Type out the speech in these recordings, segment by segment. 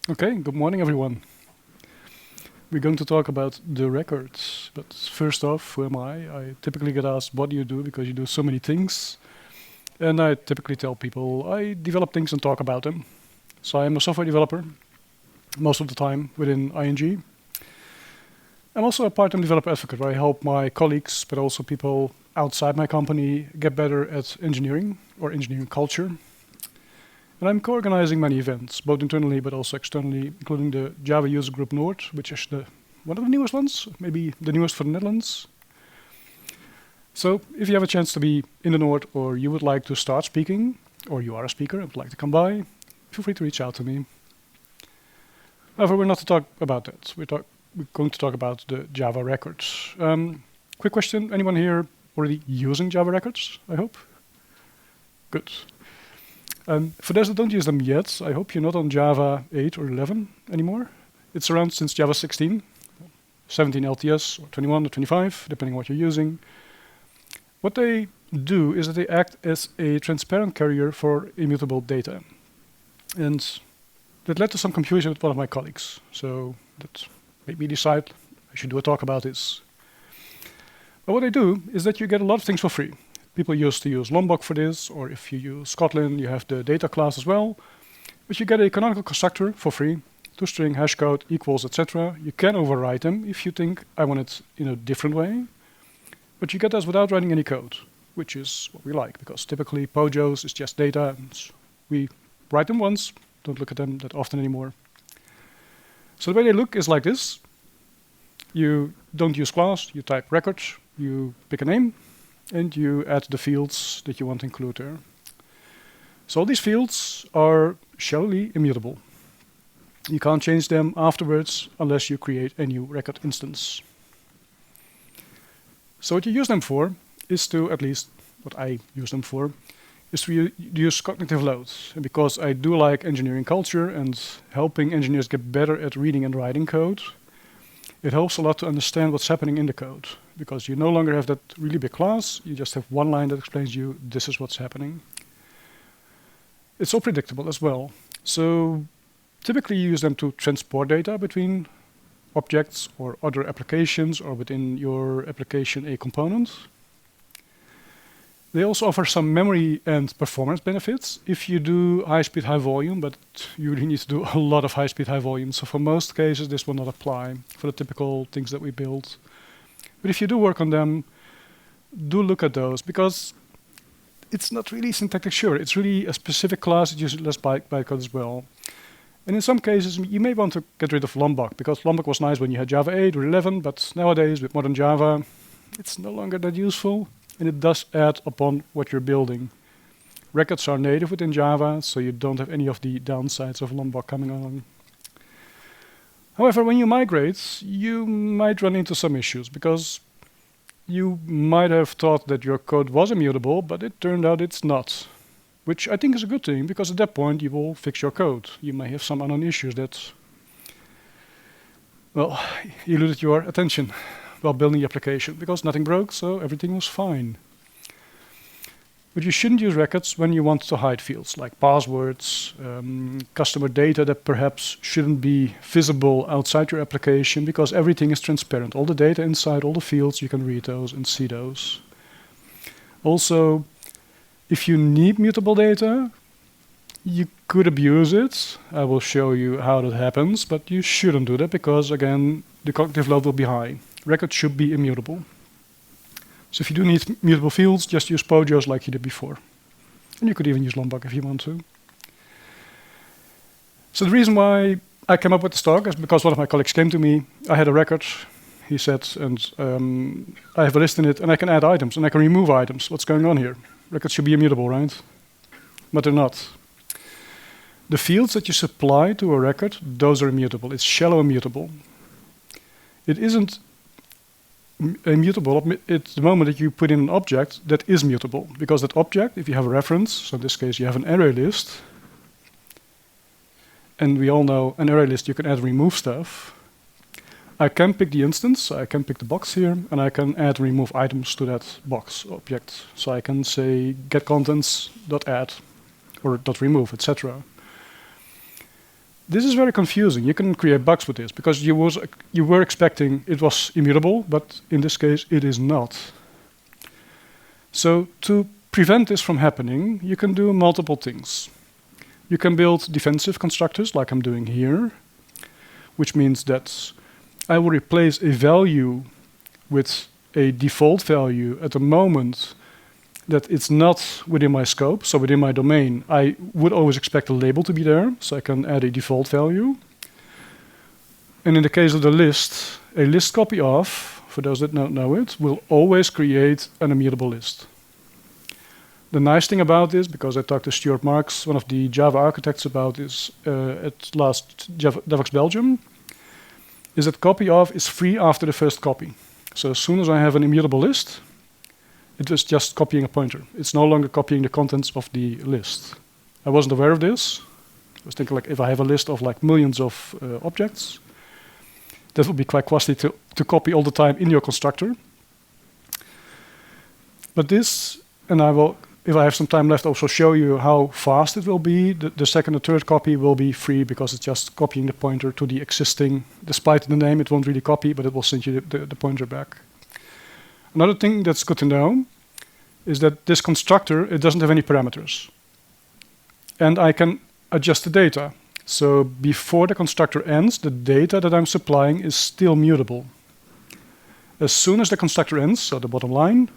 Okay, good morning, everyone. We're going to talk about the records. But first off, who am I? I typically get asked, what do you do? Because you do so many things. And I typically tell people I develop things and talk about them. So I'm a software developer, most of the time within ING. I'm also a part-time developer advocate where I help my colleagues, but also people outside my company get better at engineering or engineering culture. And I'm co-organizing many events, both internally but also externally, including the Java User Group Nord, which is one of the newest ones, maybe the newest for the Netherlands. So if you have a chance to be in the Nord or you would like to start speaking, or you are a speaker and would like to come by, feel free to reach out to me. However, we're not to talk about that. We're going to talk about the Java records. Quick question, anyone here already using Java records, I hope? Good. For those that don't use them yet, I hope you're not on Java 8 or 11 anymore. It's around since Java 16, 17 LTS, or 21 or 25, depending on what you're using. What they do is that they act as a transparent carrier for immutable data. And that led to some confusion with one of my colleagues. So that made me decide I should do a talk about this. But what they do is that you get a lot of things for free. People used to use Lombok for this, or if you use Kotlin, you have the data class as well. But you get a canonical constructor for free, toString, hashcode, equals, etc. You can override them if you think I want it in a different way. But you get this without writing any code, which is what we like, because typically POJOs is just data. And we write them once, don't look at them that often anymore. So the way they look is like this. You don't use class, you type record, you pick a name, and you add the fields that you want to include there. So all these fields are shallowly immutable. You can't change them afterwards unless you create a new record instance. So what you use them for is to, at least what I use them for, is to use cognitive load. And because I do like engineering culture and helping engineers get better at reading and writing code, it helps a lot to understand what's happening in the code, because you no longer have that really big class, you just have one line that explains you this is what's happening. It's all predictable as well. So typically you use them to transport data between objects or other applications, or within your application a component. They also offer some memory and performance benefits if you do high-speed, high-volume, but you really need to do a lot of high-speed, high-volume. So for most cases, this will not apply for the typical things that we build. But if you do work on them, do look at those, because it's not really syntactic sure. It's really a specific class that uses less bytecode as well. And in some cases, you may want to get rid of Lombok, because Lombok was nice when you had Java 8 or 11, but nowadays with modern Java, it's no longer that useful. And it does add upon what you're building. Records are native within Java, so you don't have any of the downsides of Lombok coming on. However, when you migrate, you might run into some issues, because you might have thought that your code was immutable, but it turned out it's not. Which I think is a good thing, because at that point you will fix your code. You may have some unknown issues that, well, eluded your attention while building the application, because nothing broke, so everything was fine. But you shouldn't use records when you want to hide fields, like passwords, customer data that perhaps shouldn't be visible outside your application, because everything is transparent. All the data inside, all the fields, you can read those and see those. Also, if you need mutable data, you could abuse it. I will show you how that happens, but you shouldn't do that, because again, the cognitive load will be high. Records should be immutable. So if you do need mutable fields, just use POJOs like you did before. And you could even use Lombok if you want to. So the reason why I came up with this talk is because one of my colleagues came to me. I had a record, he said, and I have a list in it, and I can add items, and I can remove items. What's going on here? Records should be immutable, right? But they're not. The fields that you supply to a record, those are immutable. It's shallow immutable. It isn't immutable at the moment that you put in an object that is mutable, because that object, if you have a reference, so in this case you have an array list, and we all know an array list you can add and remove stuff. I can pick the instance, I can pick the box here, and I can add and remove items to that box object. So I can say get contents.add or .remove, etc. This is very confusing. You can create bugs with this because you were expecting it was immutable, but in this case it is not. So to prevent this from happening, you can do multiple things. You can build defensive constructors like I'm doing here, which means that I will replace a value with a default value at the moment that it's not within my scope, so within my domain. I would always expect a label to be there, so I can add a default value. And in the case of the list, a list copy of, for those that don't know it, will always create an immutable list. The nice thing about this, because I talked to Stuart Marks, one of the Java architects, about this at last DevOps Belgium, is that copy of is free after the first copy. So as soon as I have an immutable list, it is just copying a pointer. It's no longer copying the contents of the list. I wasn't aware of this. I was thinking, like, if I have a list of like millions of objects, that would be quite costly to copy all the time in your constructor. But this, and I will, if I have some time left, also show you how fast it will be. The second and third copy will be free because it's just copying the pointer to the existing. Despite the name, it won't really copy, but it will send you the pointer back. Another thing that's good to know is that this constructor, it doesn't have any parameters. And I can adjust the data. So before the constructor ends, the data that I'm supplying is still mutable. As soon as the constructor ends, so the bottom line,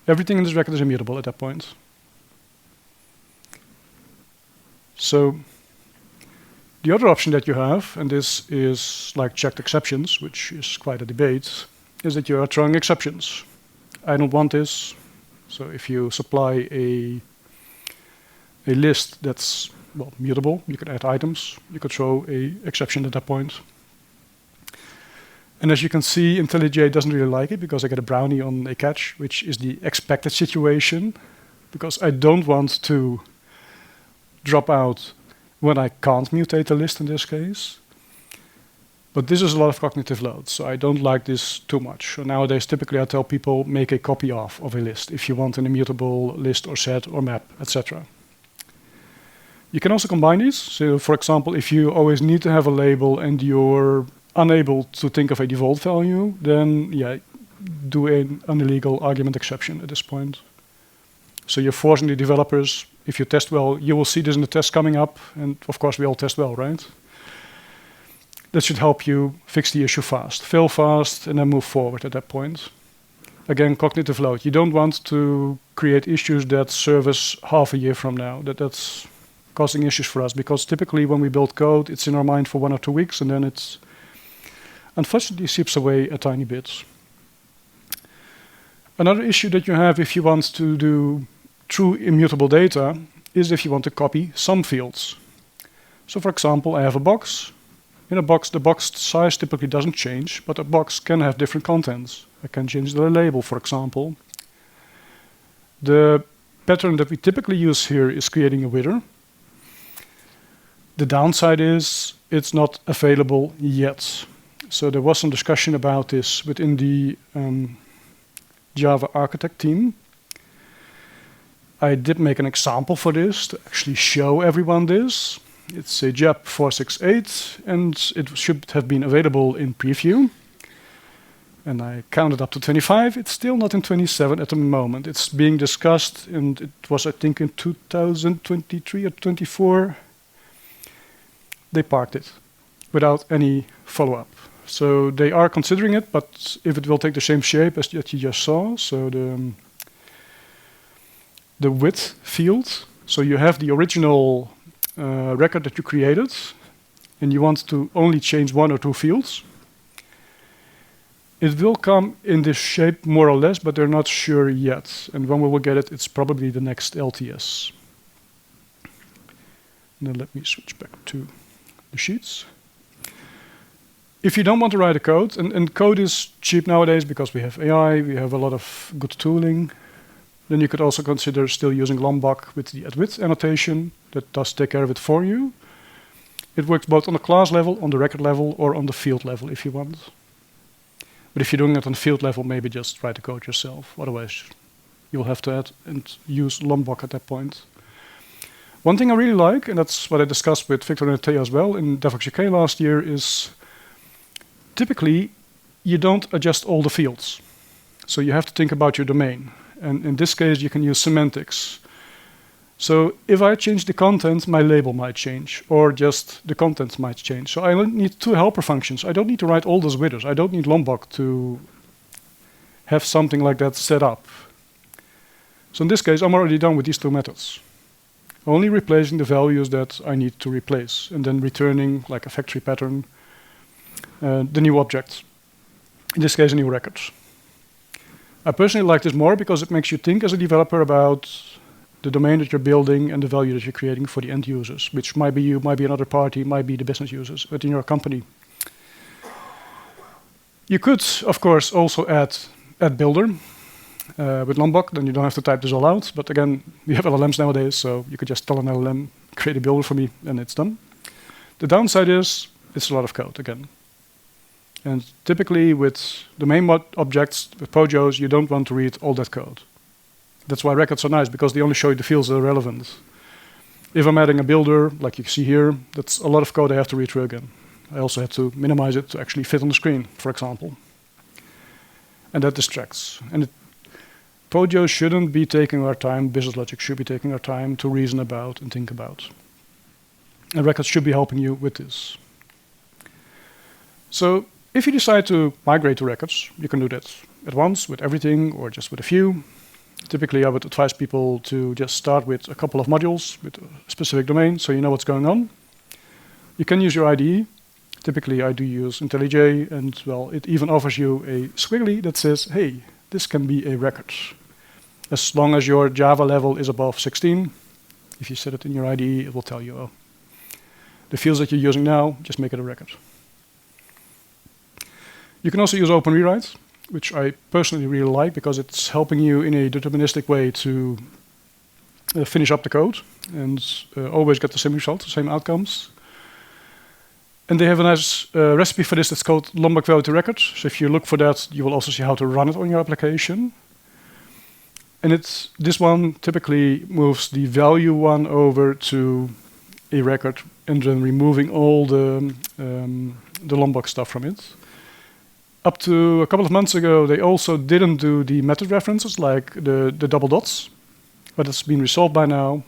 everything in this record is immutable at that point. So the other option that you have, and this is like checked exceptions, which is quite a debate, is that you are throwing exceptions. I don't want this. So if you supply a list that's, well, mutable, you can add items, you could throw an exception at that point. And as you can see, IntelliJ doesn't really like it because I get a brownie on a catch, which is the expected situation, because I don't want to drop out when I can't mutate the list in this case. But this is a lot of cognitive load, so I don't like this too much. So nowadays, typically I tell people, make a copy of a list if you want an immutable list or set or map, etc. You can also combine these. So for example, if you always need to have a label and you're unable to think of a default value, then yeah, do an illegal argument exception at this point. So you're forcing the developers, if you test well, you will see this in the test coming up, and of course we all test well, right? That should help you fix the issue fast. Fail fast and then move forward at that point. Again, cognitive load. You don't want to create issues that service half a year from now. That's causing issues for us, because typically when we build code, it's in our mind for 1 or 2 weeks, and then it's unfortunately seeps away a tiny bit. Another issue that you have if you want to do true immutable data is if you want to copy some fields. So for example, I have a box. In a box, the box size typically doesn't change, but a box can have different contents. I can change the label, for example. The pattern that we typically use here is creating a widder. The downside is it's not available yet. So there was some discussion about this within the Java architect team. I did make an example for this to actually show everyone this. It's a JAP 468, and it should have been available in preview. And I counted up to 25. It's still not in 27 at the moment. It's being discussed, and it was, I think, in 2023 or 24. They parked it without any follow-up. So they are considering it, but if it will take the same shape as that you just saw, so the width field, so you have the original record that you created, and you want to only change 1 or 2 fields. It will come in this shape more or less, but they're not sure yet. And when we will get it, it's probably the next LTS. Now let me switch back to the sheets. If you don't want to write a code, and code is cheap nowadays because we have AI, we have a lot of good tooling, then you could also consider still using Lombok with the @width annotation that does take care of it for you. It works both on the class level, on the record level, or on the field level if you want. But if you're doing it on the field level, maybe just write the code yourself. Otherwise, you will have to add and use Lombok at that point. One thing I really like, and that's what I discussed with Victor and Thea as well in DevOps UK last year, is typically you don't adjust all the fields. So you have to think about your domain. And in this case, you can use semantics. So if I change the content, my label might change, or just the content might change. So I need two helper functions. I don't need to write all those withers. I don't need Lombok to have something like that set up. So in this case, I'm already done with these two methods. Only replacing the values that I need to replace, and then returning, like a factory pattern, the new object. In this case, a new record. I personally like this more because it makes you think as a developer about the domain that you're building and the value that you're creating for the end users, which might be you, might be another party, might be the business users within your company. You could, of course, also add builder with Lombok, then you don't have to type this all out. But again, we have LLMs nowadays, so you could just tell an LLM, create a builder for me, and it's done. The downside is it's a lot of code, again. And typically with domain objects, with POJOs, you don't want to read all that code. That's why records are nice, because they only show you the fields that are relevant. If I'm adding a builder, like you see here, that's a lot of code I have to read through again. I also have to minimize it to actually fit on the screen, for example. And that distracts. And POJO shouldn't be taking our time, business logic should be taking our time to reason about and think about. And records should be helping you with this. So if you decide to migrate to records, you can do that at once with everything or just with a few. Typically, I would advise people to just start with a couple of modules with a specific domain so you know what's going on. You can use your IDE. Typically, I do use IntelliJ, and well, it even offers you a squiggly that says, hey, this can be a record. As long as your Java level is above 16, if you set it in your IDE, it will tell you, oh, the fields that you're using now, just make it a record. You can also use Open Rewrite, which I personally really like because it's helping you in a deterministic way to finish up the code and always get the same results, the same outcomes. And they have a nice recipe for this that's called Lombok value to record. So if you look for that, you will also see how to run it on your application. And this one typically moves the value one over to a record and then removing all the Lombok stuff from it. Up to a couple of months ago, they also didn't do the method references, like the double dots, but it's been resolved by now,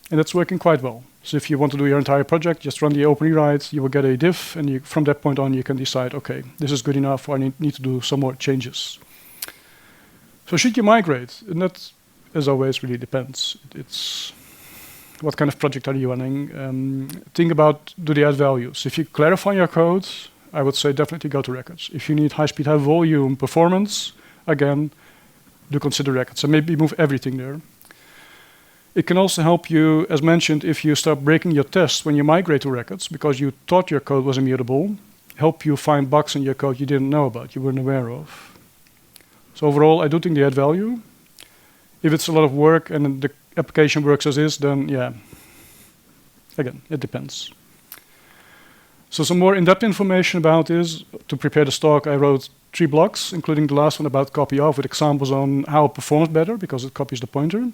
and it's working quite well. So if you want to do your entire project, just run the Open Rewrite, you will get a diff, and from that point on, you can decide, okay, this is good enough, or I need to do some more changes. So should you migrate? And that, as always, really depends. It's what kind of project are you running? Think about, do they add value? So if you clarify your code, I would say definitely go to records. If you need high speed, high volume performance, again, do consider records. And maybe move everything there. It can also help you, as mentioned, if you start breaking your tests when you migrate to records, because you thought your code was immutable, help you find bugs in your code you didn't know about, you weren't aware of. So overall, I do think they add value. If it's a lot of work and the application works as is, then yeah, again, it depends. So some more in-depth information about this. To prepare this talk, I wrote 3 blogs, including the last one about copy of, with examples on how it performs better, because it copies the pointer.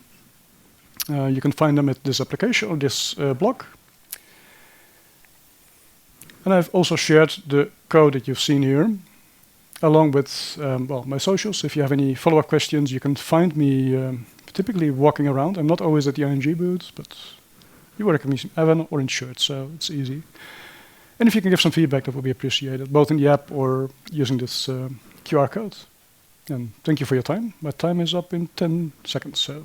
You can find them at this application or this blog. And I've also shared the code that you've seen here, along with well, my socials. If you have any follow-up questions, you can find me typically walking around. I'm not always at the ING booth, but you work with me, Evan, or in shirt, so it's easy. And if you can give some feedback, that would be appreciated, both in the app or using this QR code. And thank you for your time. My time is up in 10 seconds. So.